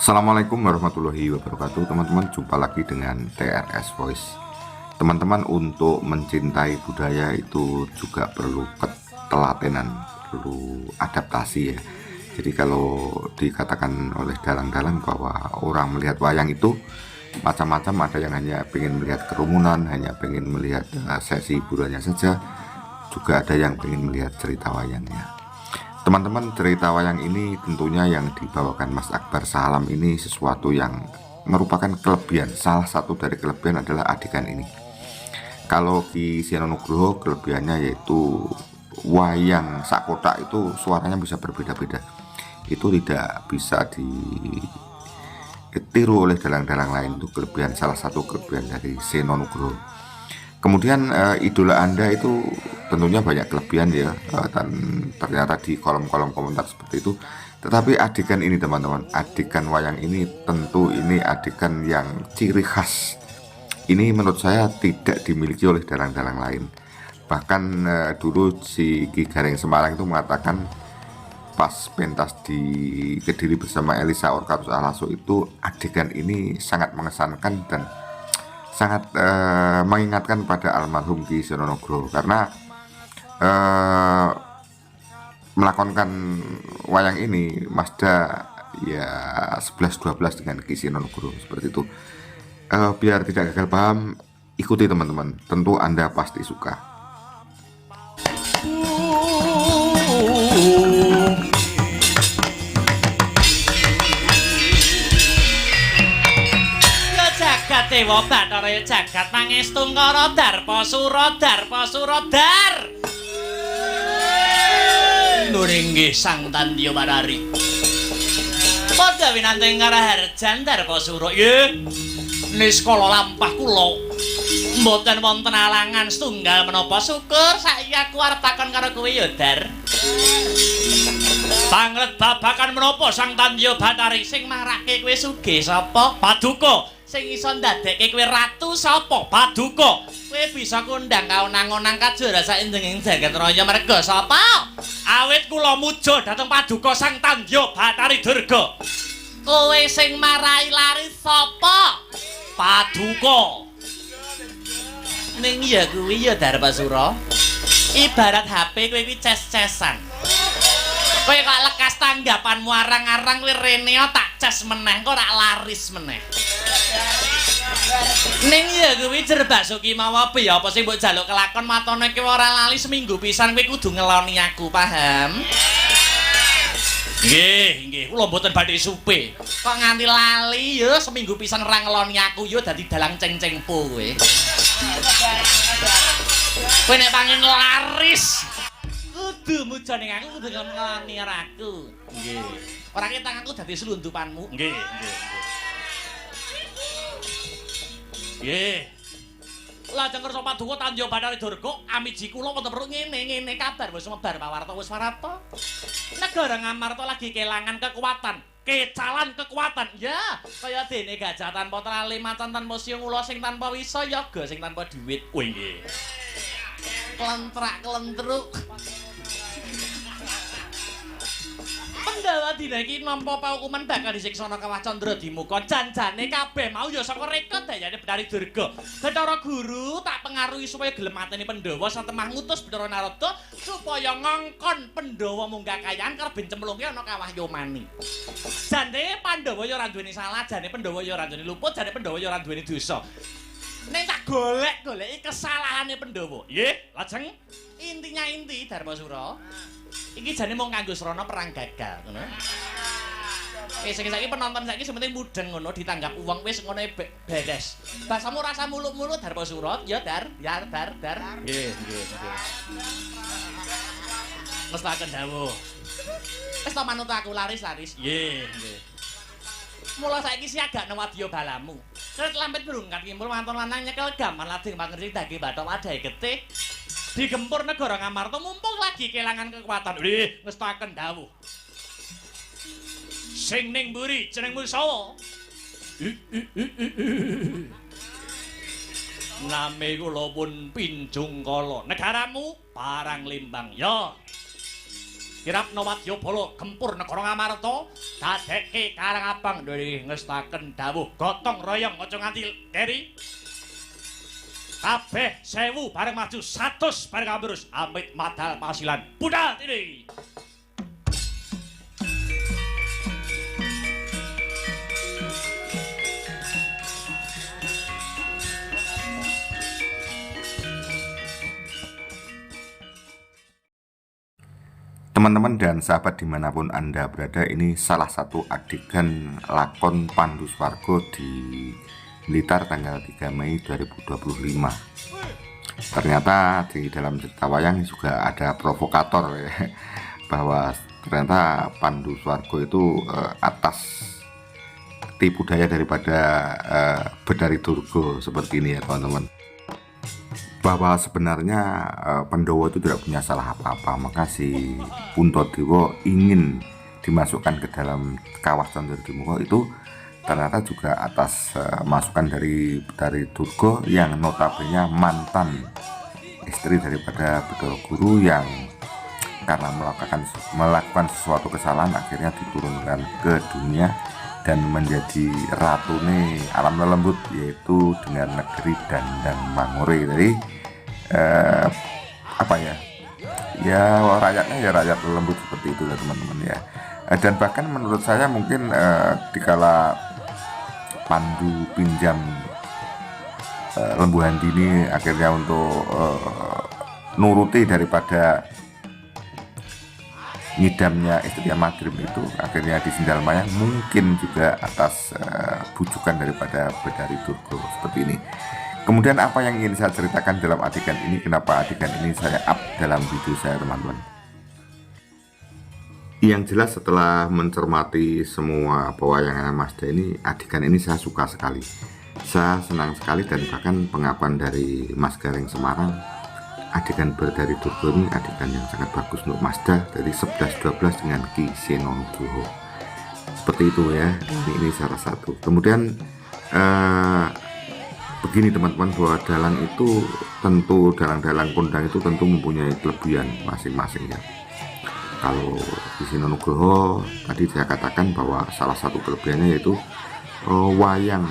Assalamualaikum warahmatullahi wabarakatuh. Teman-teman, jumpa lagi dengan TRS Voice. Teman-teman, untuk mencintai budaya itu juga perlu ketelatenan, perlu adaptasi ya. Jadi kalau dikatakan oleh dalang-dalang bahwa orang melihat wayang itu macam-macam, ada yang hanya ingin melihat kerumunan, hanya ingin melihat sesi hiburannya saja, juga ada yang ingin melihat cerita wayangnya. Teman-teman, cerita wayang ini tentunya yang dibawakan Mas Akbar Salam ini sesuatu yang merupakan kelebihan. Salah satu dari kelebihan adalah adegan ini. Kalau Ki Seno Nugroho kelebihannya yaitu wayang sak kotak itu suaranya bisa berbeda-beda. Itu tidak bisa ditiru oleh dalang-dalang lain. Itu kelebihan, salah satu kelebihan dari Seno Nugroho. Kemudian idola Anda itu tentunya banyak kelebihan ya, dan ternyata di kolom-kolom komentar seperti itu. Tetapi adegan ini teman-teman, adegan wayang ini tentu ini adegan yang ciri khas. Ini menurut saya tidak dimiliki oleh dalang-dalang lain. Bahkan dulu si Ki Gareng Semarang itu mengatakan pas pentas di Kediri bersama Elisa Orkatus Alaso itu adegan ini sangat mengesankan dan sangat mengingatkan pada almarhum Ki Seno Nugroho karena melakonkan wayang ini Mazda ya 11-12 dengan Ki Seno Nugroho seperti itu. Biar tidak gagal paham, ikuti teman-teman, tentu Anda pasti suka. Dewa Bathara jagat pangestu Ngara Darpa Suradar. Nuringgih Sang Tandya Barari. Padha winanting Ngaraharjan Darpa Sura. Nggih. Niskala lampah kula. Mboten wonten alangan setunggal menapa syukur saiki aku arep takon karo kowe ya, Dar. Panglet babakan menapa Sang Tandya Bathari sing marake kowe sugih sapa? Paduka. Sing iso ndadekke kowe ratu sapa? Paduka. Kowe bisa kondang kaonang-onang kajora saindenging jagat raya merga sapa? Awit kula muja dhateng Paduka Sang Tandya Bathari Durga. Kowe sing marai lari sapa? Paduka. Ning ya kuwi ya Darpasura. Ibarat HP kowe iki ces-cesan. Kowe kok lekas tanggapanmu arang-arang kowe rene tak ces meneh kok ora laris meneh. Ning ya kuwi jer Basuki mawa piye apa sing mbok jaluk kelakon matane kowe ora lali seminggu pisan kowe kudu ngeloni aku, paham? Nggih, kula mboten badhe supe. Kok nganti lali ya seminggu pisan ora ngeloni aku ya dadi dalang ceng-cengpo kowe. Kowe nek pangin laris kudu muja ning aku kudu ngeloni aku. Nggih. Ora ki tanganku dadi selundupanmu. Nggih. Nggih. Lajeng kersa Paduka Tandya Bathari Durga, amiji kula wonten perlu ngene kabar wis mebar pawarta wis warata. Negara Ngamarta lagi kelangan kekuatan, kecalan kekuatan. Ya, kaya dene gajah tanpa trali, macan tanpa siung, ula sing tanpa wisa, yaga sing tanpa dhuwit. Oh nggih. Klentrak-klentruk. Pandhawa dina iki nampa paukuman bakal disiksana Kawah Candra Dimuka. Janjane kabeh mau ya saka reka dayane Bathari Durga. Bathara Guru tak pengaruhi supaya gelem mateni Pandhawa satemah ngutus Bathara Narada supaya ngongkon Pandhawa munggah kayaan kerben cemplungke ana Kawah Yomani. Jane Pandhawa ya ora duweni salah, jane Pandhawa ya ora duweni luput, jane Pandhawa ya ora duweni dosa. Ning tak golek-goleki kesalahane Pandhawa. Nggih, lajeng intinya inti Darmasura. Iki jane mung kanggo srana perang gagal, ngono. Sing saiki penonton saiki sementing mudeng ngono ditanggap wong wis ngono beres. Basamu rasa muluk-muluk Darmasura, ya Dar, ya Dar. Nggih. Mestaken dawuh. Wis ta manut aku laris. Nggih. Mula saiki siagakna wadya balamu. Kret lampit brungkat kimpul manton lanang nyekel gaman lading pangerti dagi bathok wadahe getih. Digempur negara Ngamarta mumpung lagi kelangan kekuatan. Ngestaken dawuh. Sing ning mburi jenengmu sapa? Name kula pun Pinjung Kala. Negaramu Parang Limbang. Ya. kirapna Wadyabala gempur negara Ngamarta dadekke Karang Abang nggih ngestaken dawuh gotong royong aja nganti keri. Kabeh 1000 bareng maju 100 bareng ambrus amit madal pasilan budal ini. Teman-teman dan sahabat dimanapun Anda berada, ini salah satu adegan lakon Pandhu Swarga di Blitar tanggal 3 Mei 2025. Ternyata di dalam cerita wayang juga ada provokator ya, bahwa ternyata Pandhu Swarga itu atas tipu daya daripada Bedari Durga seperti ini ya teman-teman. Bahwa sebenarnya Pandhawa itu tidak punya salah apa-apa, maka si Puntadewa ingin dimasukkan ke dalam kawah Candradimukha itu ternyata juga atas masukan dari Durga yang notabene mantan istri daripada Bathara Guru yang karena melakukan sesuatu kesalahan akhirnya diturunkan ke dunia dan menjadi ratune alam lelembut, yaitu dengan negeri Dandang Mangore. Jadi apa ya rakyatnya ya rakyat lembut seperti itu ya teman-teman ya. Dan bahkan menurut saya mungkin dikala Pandhu pinjam Lembu Handini akhirnya untuk nuruti daripada ngidamnya istrinya Madrim itu, akhirnya di Sendal Mayang mungkin juga atas bujukan daripada Bedari Durga seperti ini. Kemudian apa yang ingin saya ceritakan dalam adegan ini, kenapa adegan ini saya up dalam video saya teman-teman. Yang jelas setelah mencermati semua pewayangan Masda ini, adegan ini saya suka sekali. Saya senang sekali, dan bahkan pengakuan dari Mas Gareng Semarang, adegan Bedari Durga ini adegan yang sangat bagus untuk Masda dari 11-12 dengan Ki Senonugroho. Seperti itu ya, ini salah satu. Kemudian begini teman-teman, bahwa dalang itu tentu, dalang-dalang kondang itu tentu mempunyai kelebihan masing-masing ya. Kalau Ki Senonugroho tadi saya katakan bahwa salah satu kelebihannya yaitu wayang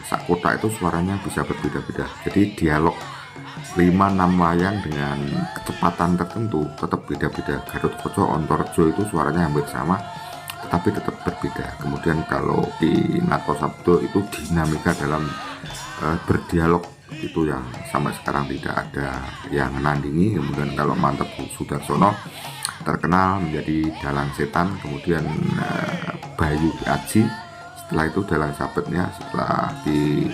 sakota itu suaranya bisa berbeda-beda. Jadi dialog 5-6 wayang dengan kecepatan tertentu tetap beda-beda. Gatotkaca, Antareja itu suaranya hampir sama tetapi tetap berbeda. Kemudian kalau di Natasabda itu dinamika dalam berdialog itu yang sampai sekarang tidak ada yang menandingi. Kemudian kalau Mantep Sudarsono terkenal menjadi dalang setan, kemudian Bayu Aji, setelah itu dalang sabetnya, setelah di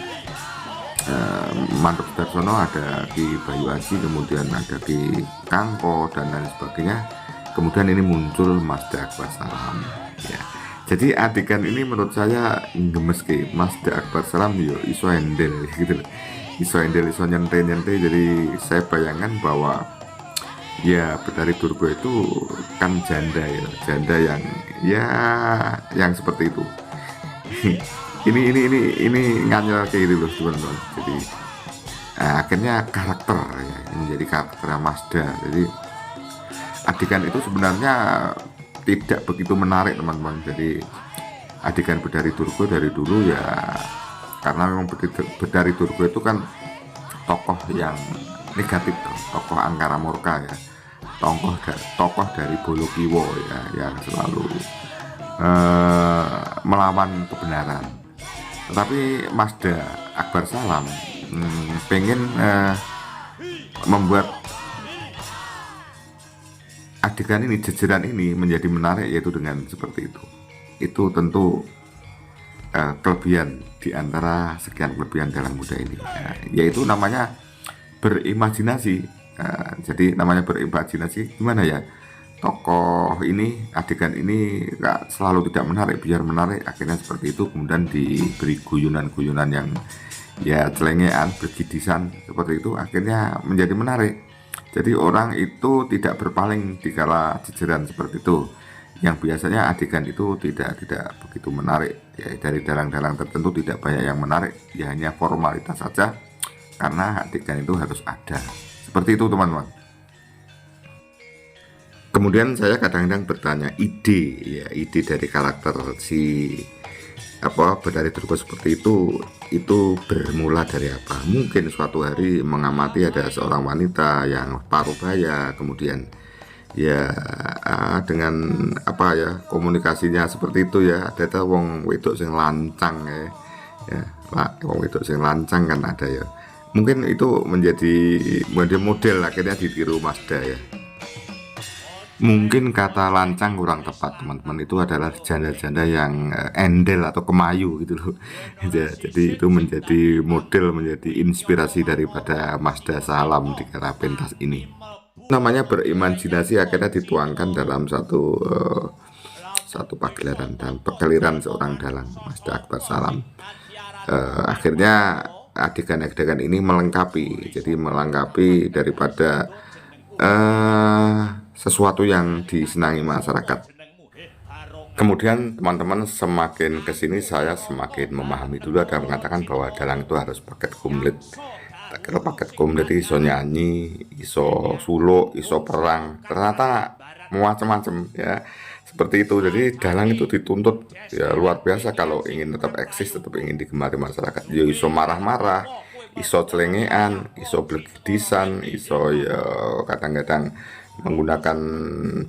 Mantep Sudarsono ada Ki Bayu Aji, kemudian ada Ki Kangko dan lain sebagainya. Kemudian ini muncul Masda Akbar Salam ya. Jadi adegan ini menurut saya gemeske. Masda Akbar Salam yo iso handle gitu loh. Iso handle, iso nyente-nyente. Jadi saya bayangkan bahwa ya Bedari Durga itu kan janda ya, janda yang seperti itu. ini nganyel kayak gitu loh teman-teman. Jadi akhirnya karakter ya, menjadi karakternya Masda. Jadi adegan itu sebenarnya tidak begitu menarik teman-teman. Jadi adegan Bedari Durga dari dulu ya, karena memang Bedari Durga itu kan tokoh yang negatif, tokoh angkara murka ya, tokoh dari Bolokiwo ya, yang selalu melawan kebenaran. Tetapi Masda Akbar Salam pengen membuat adegan ini, jejeran ini menjadi menarik, yaitu dengan seperti itu. Itu tentu kelebihan di antara sekian kelebihan dalang muda ini, yaitu namanya berimajinasi. Jadi namanya berimajinasi gimana ya, tokoh ini, adegan ini gak selalu tidak menarik, biar menarik, akhirnya seperti itu. Kemudian diberi guyonan-guyonan yang ya celengean, bergidisan seperti itu, akhirnya menjadi menarik. Jadi orang itu tidak berpaling dikala jejeran seperti itu. Yang biasanya adegan itu tidak begitu menarik ya, dari dalang-dalang tertentu tidak banyak yang menarik, ya hanya formalitas saja karena adegan itu harus ada. Seperti itu teman-teman. Kemudian saya kadang-kadang bertanya ide dari karakter si Betari Durga seperti itu bermula dari apa? Mungkin suatu hari mengamati ada seorang wanita yang paruh baya, kemudian ya dengan komunikasinya seperti itu ya, ada wong wedok sing lancang wong wedok sing lancang kan ada ya. Mungkin itu menjadi model akhirnya ditiru Mazda ya. Mungkin kata lancang kurang tepat teman-teman, itu adalah janda-janda yang endel atau kemayu gitu loh. Jadi itu menjadi model, menjadi inspirasi daripada Mazda Salam di era pentas ini. Namanya berimajinasi akhirnya dituangkan dalam satu pagelaran dan pekeliran seorang dalang, Mazda Akbar Salam. Akhirnya adegan-adegan ini melengkapi daripada sesuatu yang disenangi masyarakat. Kemudian teman-teman semakin kesini saya semakin memahami. Dulu ada mengatakan bahwa dalang itu harus paket komplit. Kalau paket komplit iso nyanyi, iso suluk, iso perang, ternyata macam-macam ya. Seperti itu. Jadi dalang itu dituntut ya luar biasa kalau ingin tetap eksis, tetap ingin digemari masyarakat. Ya iso marah-marah, iso celengean, iso blegdisan, iso ya kadang-kadang menggunakan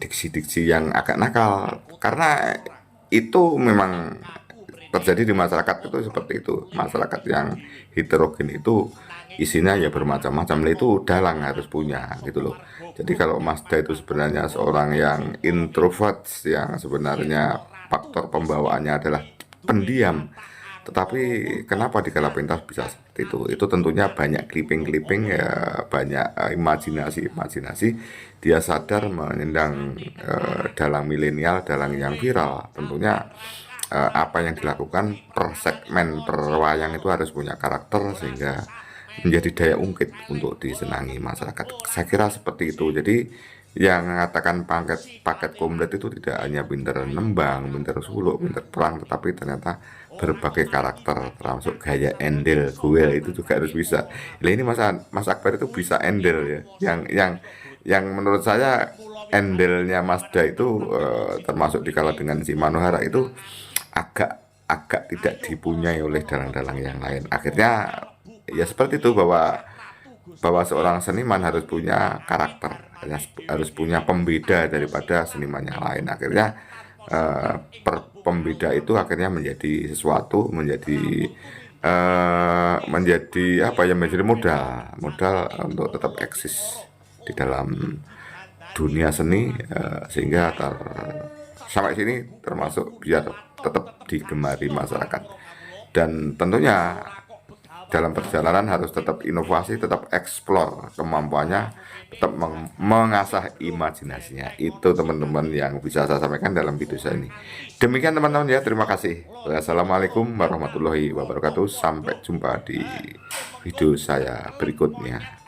diksi-diksi yang agak nakal, karena itu memang terjadi di masyarakat itu seperti itu. Masyarakat yang heterogen itu isinya ya bermacam-macam, itu dalang harus punya gitu loh. Jadi kalau Mazda itu sebenarnya seorang yang introvert, yang sebenarnya faktor pembawaannya adalah pendiam, tetapi kenapa di kala pentas bisa seperti itu? Itu tentunya banyak clipping ya, banyak imajinasi. Dia sadar menyendang dalang milenial, dalang yang viral. Tentunya apa yang dilakukan per segmen, per wayang itu harus punya karakter sehingga menjadi daya ungkit untuk disenangi masyarakat. Saya kira seperti itu. Jadi yang mengatakan paket komplit itu tidak hanya pinter nembang, pinter suluk, pinter perang, tetapi ternyata berbagai karakter, termasuk gaya endel, guel itu juga harus bisa. Nah ini Mas Akbar itu bisa endel ya. Yang menurut saya endelnya Mazda itu termasuk dikalah dengan si Manohara itu agak tidak dipunyai oleh dalang-dalang yang lain. Akhirnya ya seperti itu, bahwa seorang seniman harus punya karakter, harus punya pembeda daripada seniman yang lain. Akhirnya pembeda itu akhirnya menjadi sesuatu, menjadi modal untuk tetap eksis di dalam dunia seni, sehingga sampai sini termasuk biar tetap digemari masyarakat. Dan tentunya dalam perjalanan harus tetap inovasi, tetap eksplor kemampuannya, tetap mengasah imajinasinya. Itu teman-teman yang bisa saya sampaikan dalam video saya ini. Demikian teman-teman ya, terima kasih. Wassalamualaikum warahmatullahi wabarakatuh. Sampai jumpa di video saya berikutnya.